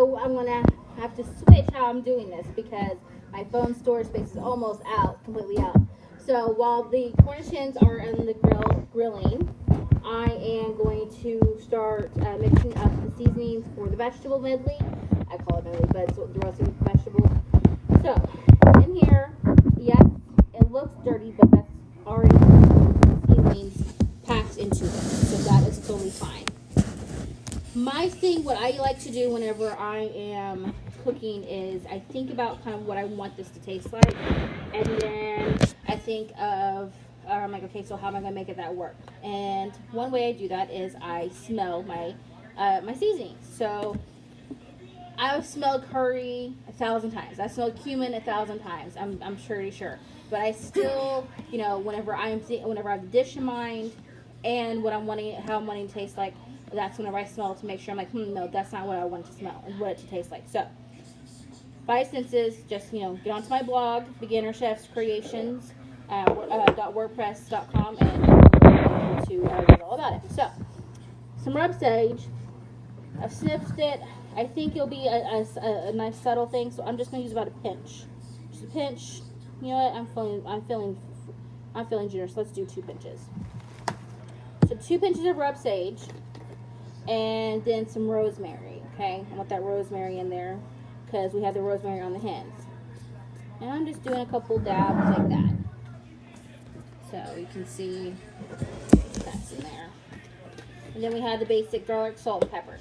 so I'm gonna have to switch how I'm doing this because my phone storage space is almost out, completely out. So while the Cornish hens are in the grilling, I am going to start mixing up the seasonings for the vegetable medley. I call it medley, but it's the roasted vegetables. So in here, yes, it looks dirty, but that's already seasonings packed into it, so that is totally fine. My thing, what I like to do whenever I am cooking is I think about kind of what I want this to taste like, and then I think of, I'm like, okay, so how am I going to make it that work? And one way I do that is I smell my my seasonings. So I've smelled curry 1,000 times. I smelled cumin 1,000 times. I'm pretty sure. But I still, you know, whenever I have a dish in mind and what I'm wanting, how I'm wanting to taste like, that's whenever I smell it to make sure I'm like, no, that's not what I want it to smell and what it to taste like. So, 5 senses, just, you know, get onto my blog, Beginner Chefs Creations, .wordpress.com, and you'll be able to read all about it. So, some rub sage. I've sniffed it. I think it'll be a nice subtle thing, so I'm just gonna use about a pinch. Just a pinch. You know what? I'm feeling generous. Let's do 2 pinches. So 2 pinches of rub sage, and then some rosemary. Okay, I want that rosemary in there because we have the rosemary on the hens. And I'm just doing a couple dabs like that. So you can see that's in there. And then we have the basic garlic, salt, and pepper.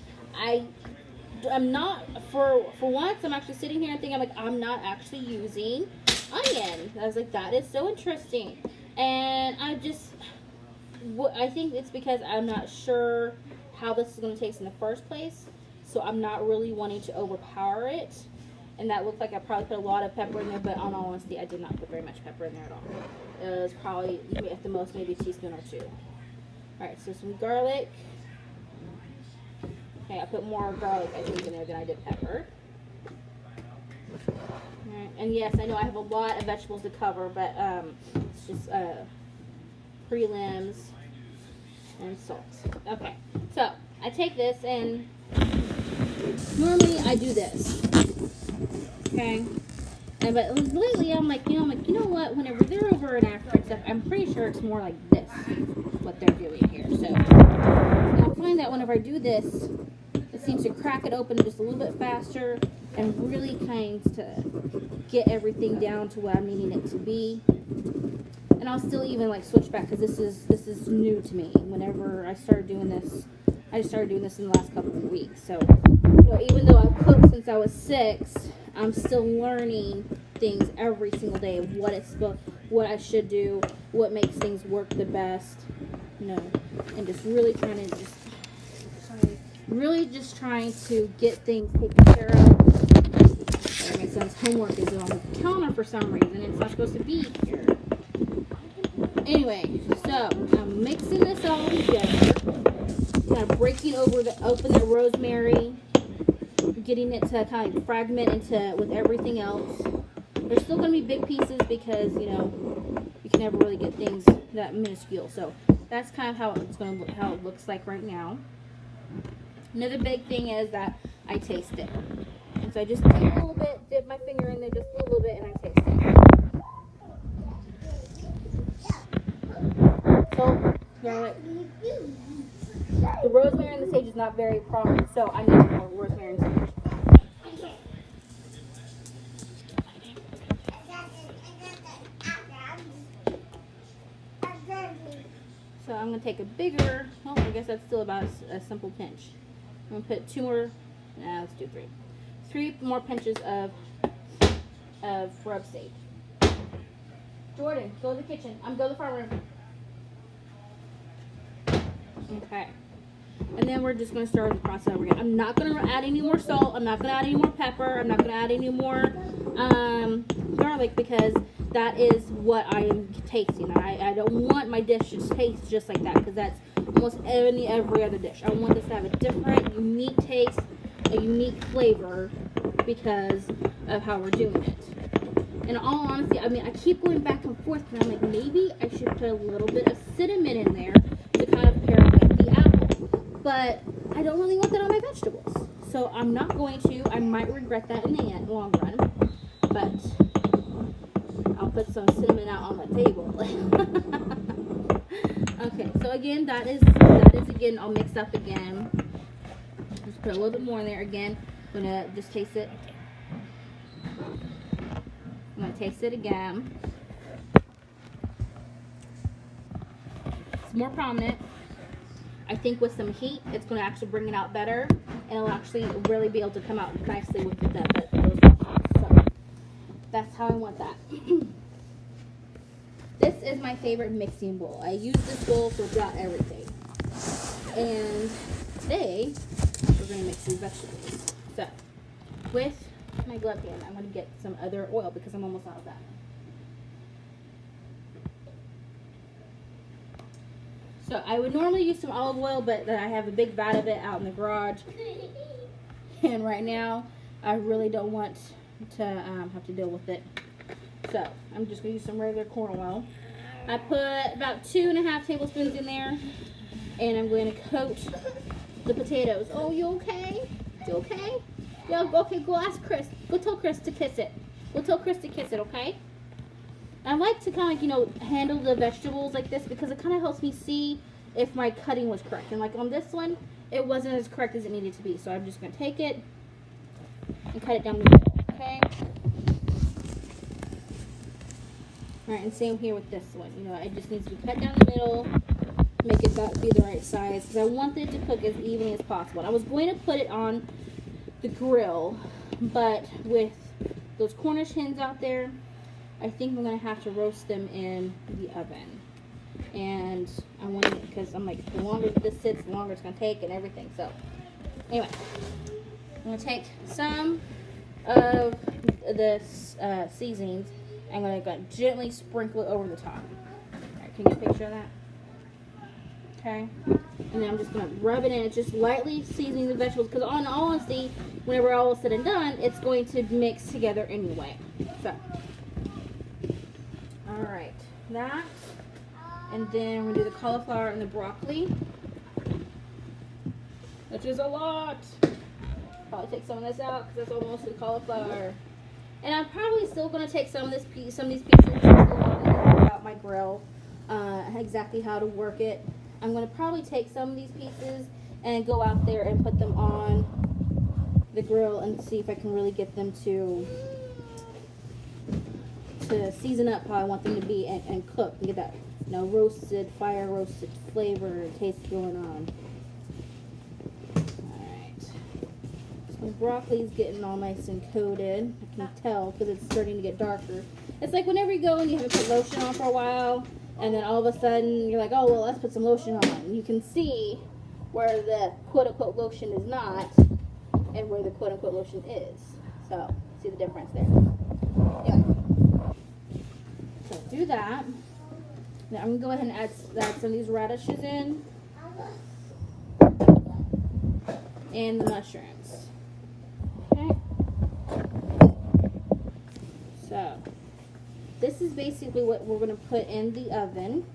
I'm not, for once, I'm actually sitting here and thinking, I'm not actually using onion. I was like, that is so interesting. And I think it's because I'm not sure how this is going to taste in the first place. So I'm not really wanting to overpower it. And that looked like I probably put a lot of pepper in there, but in all honesty, I did not put very much pepper in there at all. It was probably, at the most, maybe a teaspoon or 2. Alright, so some garlic. Okay, I put more garlic, I think, in there than I did pepper. Alright, and yes, I know I have a lot of vegetables to cover, but it's just prelims and salt. Okay, so I take this, and normally I do this. Okay, but lately I'm like, you know what? Whenever they're over in Africa and stuff, I'm pretty sure it's more like this, what they're doing here. So I find that whenever I do this, it seems to crack it open just a little bit faster and really kind to get everything down to what I'm needing it to be. And I'll still even like switch back because this is new to me. Whenever I started doing this, I started doing this in the last couple of weeks. So even though I've cooked since I was 6, I'm still learning things every single day of what I should do, what makes things work the best, and just really trying to get things taken care of. My son's homework is on the counter for some reason. It's not supposed to be here. Anyway, so I'm mixing this all together, kind of breaking open the rosemary, getting it to kind of fragment into with everything else. There's still going to be big pieces because you can never really get things that minuscule. So that's kind of how it looks like right now. Another big thing is that I taste it, and so I just take a little bit, dip my finger in there just a little bit, and I taste it. So the rosemary and the sage is not very prominent, so I need more rosemary and sage. So I'm going to take a bigger, I guess that's still about a simple pinch. I'm going to put 2 more, let's do 3. 3 more pinches of rub sage. Jordan, go to the kitchen. Go to the front room. Okay. And then we're just going to start the process over again. I'm not going to add any more salt. I'm not going to add any more pepper. I'm not going to add any more garlic because that is what I am tasting. I don't want my dish to taste just like that because that's almost every other dish. I want this to have a different, unique taste, a unique flavor because of how we're doing it. In all honesty, I keep going back and forth and I'm like, maybe I should put a little bit of cinnamon in there to kind of pair with the apple. But I don't really want that on my vegetables. So I'm not going to. I might regret that in the long run, but I'll put some cinnamon out on the table. Okay, so again, that is again all mixed up again. Just put a little bit more in there again. I'm gonna just taste it. I'm gonna taste it again. It's more prominent. I think with some heat, it's going to actually bring it out better, and it'll actually really be able to come out nicely with those vegetables. So that's how I want that. This is my favorite mixing bowl. I use this bowl for about everything. And today, we're going to mix these vegetables. So with my glove hand, I'm going to get some other oil because I'm almost out of that. So I would normally use some olive oil, but I have a big vat of it out in the garage. And right now, I really don't want to have to deal with it. So I'm just going to use some regular corn oil. I put about 2.5 tablespoons in there. And I'm going to coat the potatoes. Oh, you okay? You okay? Yeah, okay, go ask Chris. Go tell Chris to kiss it. Go tell Chris to kiss it, okay? I like to kind of, handle the vegetables like this because it kind of helps me see if my cutting was correct. And like on this one, it wasn't as correct as it needed to be. So I'm just going to take it and cut it down the middle, okay? Alright, and same here with this one. It just needs to be cut down the middle, make it be the right size because I want it to cook as evenly as possible. And I was going to put it on the grill, but with those Cornish hens out there, I think I'm going to have to roast them in the oven. And I want it because I'm like, the longer this sits, the longer it's going to take and everything. So, anyway, I'm going to take some of the seasonings. I'm going to gently sprinkle it over the top. Alright, can you get a picture of that? Okay. And then I'm just going to rub it in. Just lightly seasoning the vegetables because, in all honesty, whenever all is said and done, it's going to mix together anyway. So. Alright, that, and then we're going to do the cauliflower and the broccoli, which is a lot. Probably take some of this out because that's almost the cauliflower. And I'm probably still going to take some of these pieces and figure out my grill, exactly how to work it. I'm going to probably take some of these pieces and go out there and put them on the grill and see if I can really get them to season up how I want them to be and cook and get that roasted, fire roasted flavor and taste going on. Alright. So the broccoli's getting all nice and coated. I can tell because it's starting to get darker. It's like whenever you go and you haven't put lotion on for a while and then all of a sudden you're like, oh well, let's put some lotion on. You can see where the quote-unquote lotion is not and where the quote-unquote lotion is. So, see the difference there. Anyway. So do that. Now I'm going to go ahead and add some of these radishes in. And the mushrooms. Okay. So this is basically what we're going to put in the oven.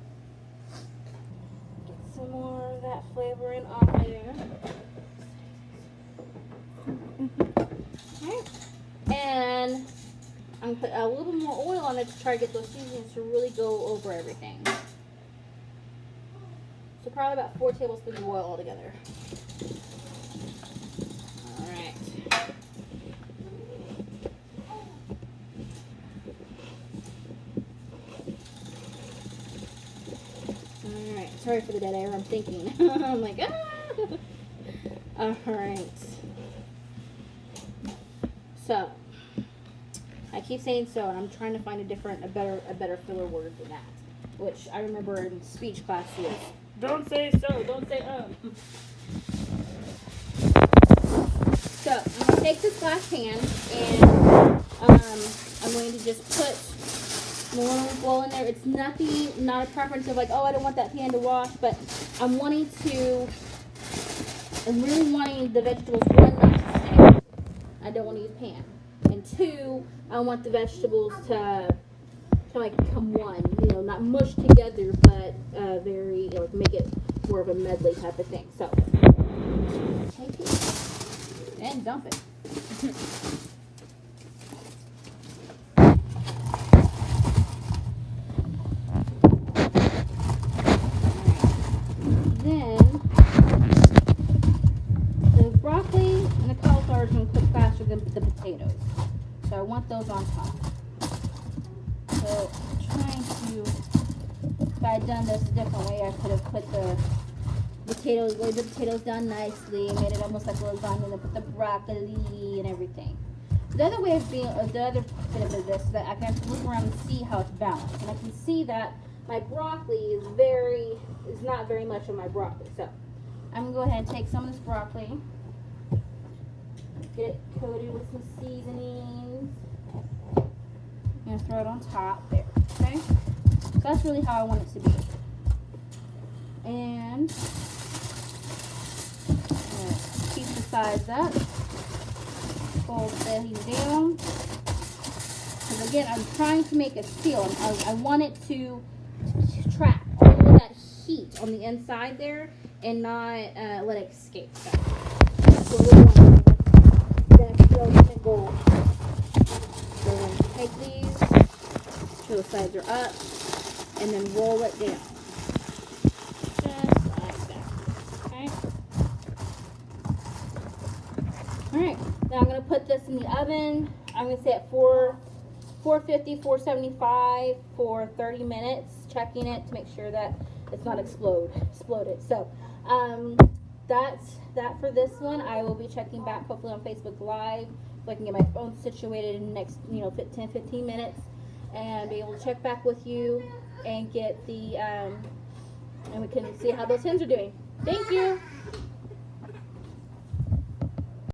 Get some more of that flavoring on there. Okay. And I'm going to put a little bit more oil on it to try to get those seasonings to really go over everything. So probably about 4 tablespoons of oil altogether. Alright. Alright, sorry for the dead air, I'm thinking. I'm like, Alright. So, I keep saying so, and I'm trying to find a better filler word than that. Which I remember in speech class is, don't say so, don't say So, I'm going to take this glass pan, and I'm going to just put more oil in there. It's nothing, not a preference of like, oh, I don't want that pan to wash, but I'm really wanting the vegetables, one, not to stay. I don't want to use pan. And 2, I want the vegetables to like become one, not mush together, but very, make it more of a medley type of thing. So, take it And dump it. Then the broccoli and the cauliflower is going to cook faster than the potatoes. So I want those on top. So I'm trying to, if I had done this a different way, I could have put the potatoes, laid the potatoes down nicely, made it almost like lasagna, and put the broccoli and everything. The other way of being, the other bit of this is that I can have to look around and see how it's balanced. And I can see that my broccoli is not very much of my broccoli. So I'm going to go ahead and take some of this broccoli, get it coated with some seasonings. I'm going to throw it on top there, okay? So that's really how I want it to be. And keep the sides up, fold these down. Because again, I'm trying to make it seal. I want it to trap all of that heat on the inside there and not let it escape. So that's what we're doing. That's the ultimate goal. So we're going to take these, so the sides are up, and then roll it down. Just like that. Okay? Alright, now I'm going to put this in the oven. I'm going to say at 450, 475 for 30 minutes, checking it to make sure that it's not exploded. So that's that for this one. I will be checking back hopefully on Facebook Live so I can get my phone situated in the next 10-15 minutes and be able to check back with you and get the and we can see how those hens are doing. Thank you.